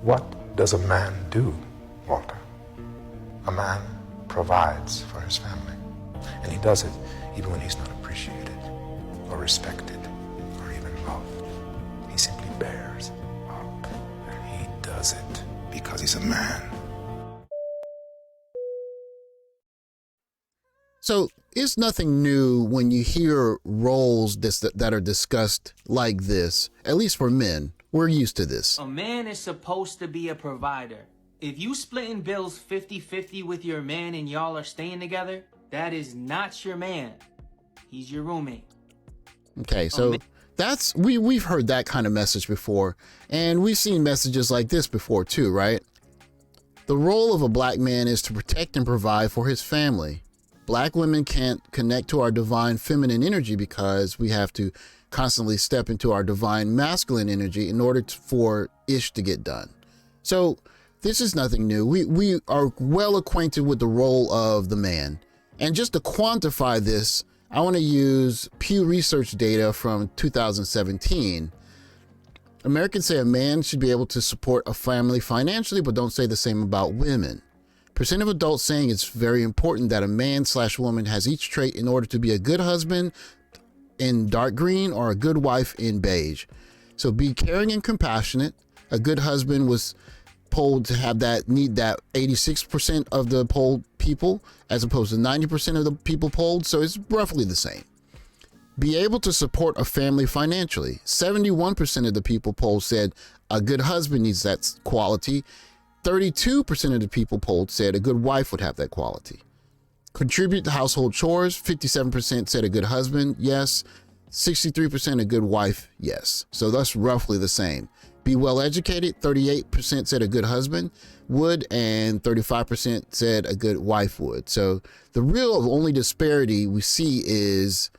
What does a man do, Walter? A man provides for his family. And he does it even when he's not appreciated or respected or even loved. He simply bears up. And he does it because he's a man. So it's nothing new when you hear roles that are discussed like this, at least for men. We're used to this. A man is supposed to be a provider. If you splitting bills 50-50 with your man and y'all are staying together, that is not your man. He's your roommate. Okay, so we've heard that kind of message before, and we've seen messages like this before too, right? The role of a black man is to protect and provide for his family. Black women can't connect to our divine feminine energy because we have to constantly step into our divine masculine energy in order for ish to get done. So this is nothing new. We are well acquainted with the role of the man. And just to quantify this, I want to use Pew Research data from 2017. Americans say a man should be able to support a family financially, but don't say the same about women. Percent of adults saying it's very important that a man/woman has each trait in order to be a good husband in dark green or a good wife in beige. So be caring and compassionate. A good husband was polled to have that 86% of the polled people as opposed to 90% of the people polled. So it's roughly the same. Be able to support a family financially. 71% of the people polled said a good husband needs that quality. 32% of the people polled said a good wife would have that quality. Contribute to household chores. 57% said a good husband, yes. 63% a good wife, yes. So that's roughly the same. Be well educated. 38% said a good husband would, and 35% said a good wife would. So the real only disparity we see is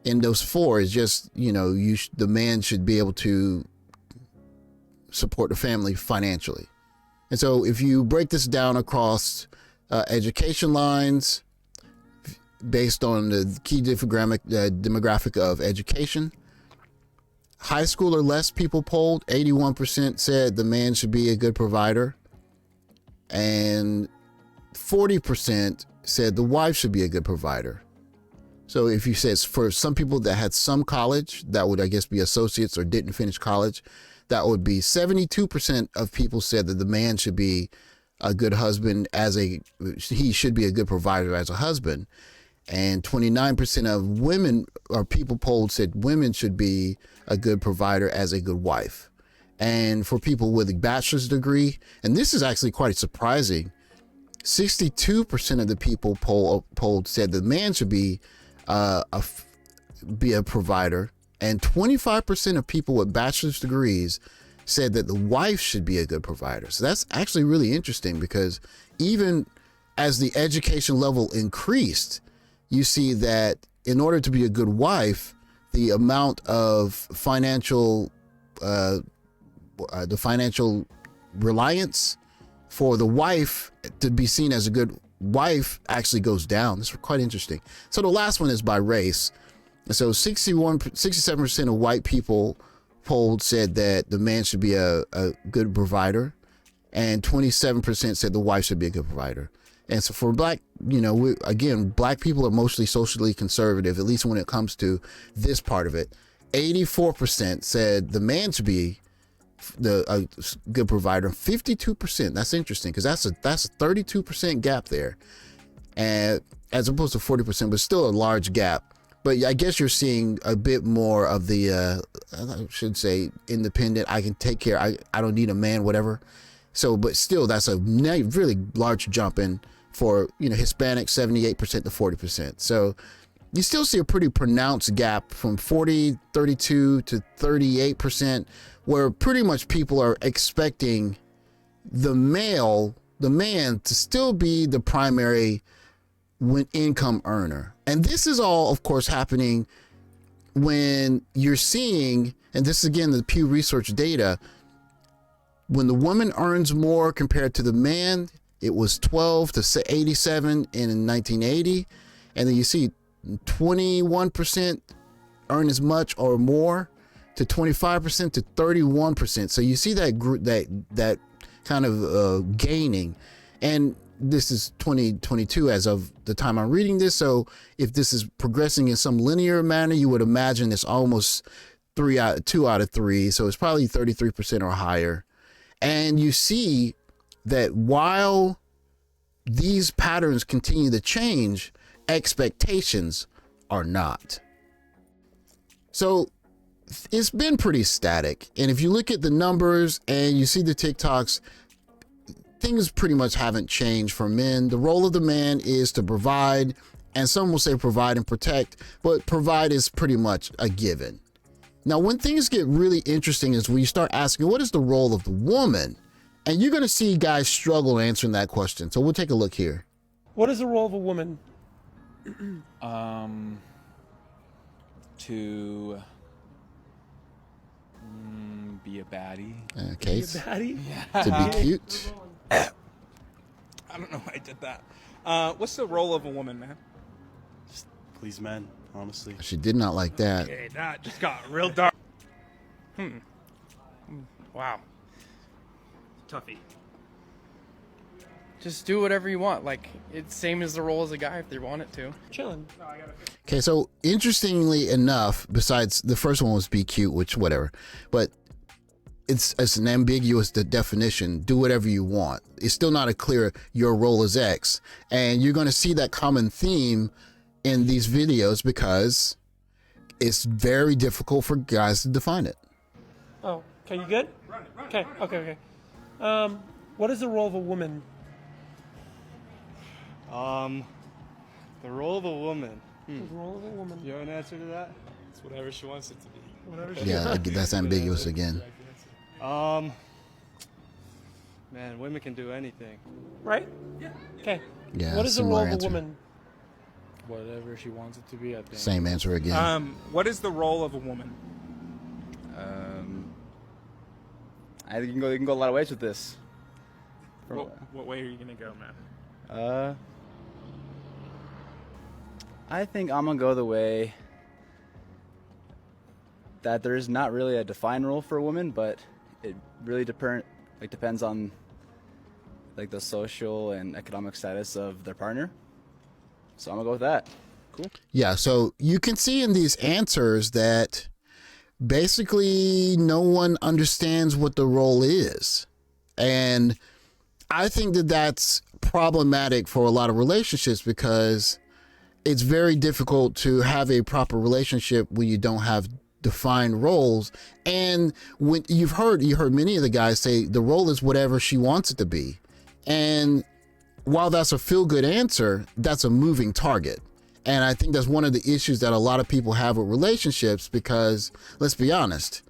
in those four is just, the man should be able to support the family financially. And so if you break this down across education lines based on the key demographic of education, high school or less people polled, 81% said the man should be a good provider, and 40% said the wife should be a good provider. So if you said for some people that had some college, that would, I guess, be associates or didn't finish college, that would be 72% of people said that the man should be a good husband he should be a good provider as a husband. And 29% of women or people polled said women should be a good provider as a good wife. And for people with a bachelor's degree, and this is actually quite surprising, 62% of the people polled said the man should be a provider, and 25% of people with bachelor's degrees said that the wife should be a good provider. So that's actually really interesting, because even as the education level increased, you see that in order to be a good wife, the amount of financial reliance for the wife to be seen as a good wife actually goes down. This is quite interesting. So the last one is by race. So 67% of white people polled said that the man should be a good provider, and 27% said the wife should be a good provider. And so for black, black people are mostly socially conservative, at least when it comes to this part of it. 84% said the man should be a good provider. 52%. That's interesting, because that's a 32% gap there, and as opposed to 40%, but still a large gap. But I guess you're seeing a bit more of the, I should say, independent. I can take care. I don't need a man, whatever. So, but still, that's a really large jump in for, Hispanic, 78% to 40%. So you still see a pretty pronounced gap from 32 to 38%, where pretty much people are expecting the man to still be the primary income earner. And this is all, of course, happening when you're seeing, and this is again the Pew Research data, when the woman earns more compared to the man, it was 12 to 87 in 1980. And then you see 21% earn as much or more to 25% to 31%. So you see that group, that kind of gaining. And this is 2022 as of the time I'm reading this. So if this is progressing in some linear manner, you would imagine it's almost 2 out of 3. So it's probably 33% or higher. And you see that while these patterns continue to change, expectations are not. So it's been pretty static. And if you look at the numbers and you see the TikToks, things pretty much haven't changed for men. The role of the man is to provide, and some will say provide and protect, but provide is pretty much a given. Now, when things get really interesting is when you start asking, what is the role of the woman? And you're going to see guys struggle answering that question. So we'll take a look here. What is the role of a woman? To be a baddie. Okay. Be a baddie? Yeah. To be cute. I don't know why I did that. What's the role of a woman, man? Just please men, honestly. She did not like that. Okay, that just got real dark. Wow. Toughie. Just do whatever you want. Like, it's same as the role as a guy if they want it to. Chilling. Okay, so interestingly enough, besides the first one was be cute, which whatever, but it's an ambiguous definition. Do whatever you want. It's still not a clear your role is X, and you're going to see that common theme in these videos because it's very difficult for guys to define it. Oh, okay, you good? Okay. What is the role of a woman? The role of a woman. The role of a woman. You have an answer to that? It's whatever she wants it to be. Whatever she Yeah, that's ambiguous again. Man, women can do anything. Right? Yeah. Okay. Yeah, What is the similar role of answer. a woman? Whatever she wants it to be, I think. Same answer again. What is the role of a woman? I think you can go a lot of ways with this. What way are you gonna go, man? I think I'm gonna go the way that there's not really a defined role for a woman, but it really depends on like the social and economic status of their partner. So I'm gonna go with that. Cool. Yeah, so you can see in these answers that basically no one understands what the role is. And I think that that's problematic for a lot of relationships because it's very difficult to have a proper relationship when you don't have defined roles. And when you heard many of the guys say the role is whatever she wants it to be. And while that's a feel-good answer, that's a moving target. And I think that's one of the issues that a lot of people have with relationships because, let's be honest,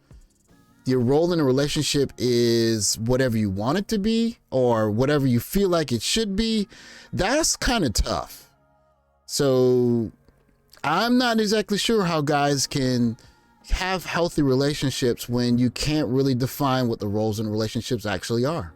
your role in a relationship is whatever you want it to be or whatever you feel like it should be. That's kind of tough. So I'm not exactly sure how guys can have healthy relationships when you can't really define what the roles in relationships actually are.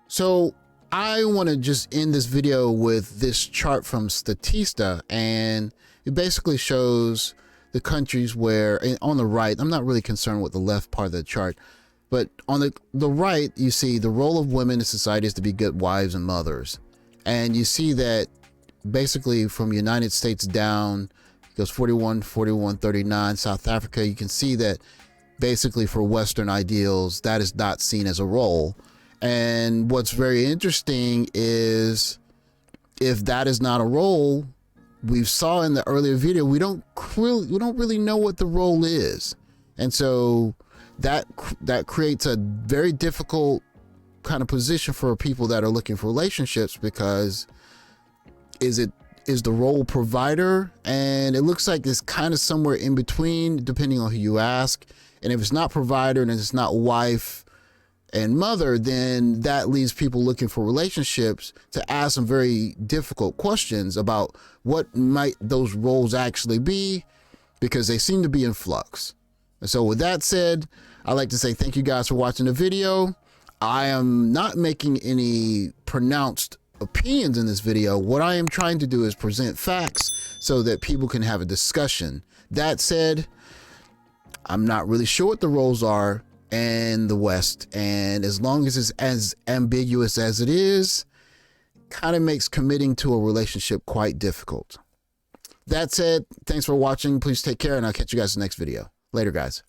So I want to just end this video with this chart from Statista, and it basically shows the countries where, on the right, I'm not really concerned with the left part of the chart, but on the right, you see the role of women in society is to be good wives and mothers. And you see that basically from United States down, it goes 41, 41, 39. South Africa, you can see that basically for Western ideals, that is not seen as a role. And what's very interesting is if that is not a role, we saw in the earlier video, we don't really know what the role is. And so that creates a very difficult kind of position for people that are looking for relationships because is the role provider? And it looks like it's kind of somewhere in between, depending on who you ask. And if it's not provider and it's not wife and mother, then that leaves people looking for relationships to ask some very difficult questions about what might those roles actually be, because they seem to be in flux. And so with that said, I'd like to say thank you guys for watching the video. I am not making any pronounced opinions in this video. What I am trying to do is present facts so that people can have a discussion. That said, I'm not really sure what the roles are in the West, and as long as it's as ambiguous as it is, kind of makes committing to a relationship quite difficult. That said, thanks for watching. Please take care, and I'll catch you guys in the next video. Later, guys.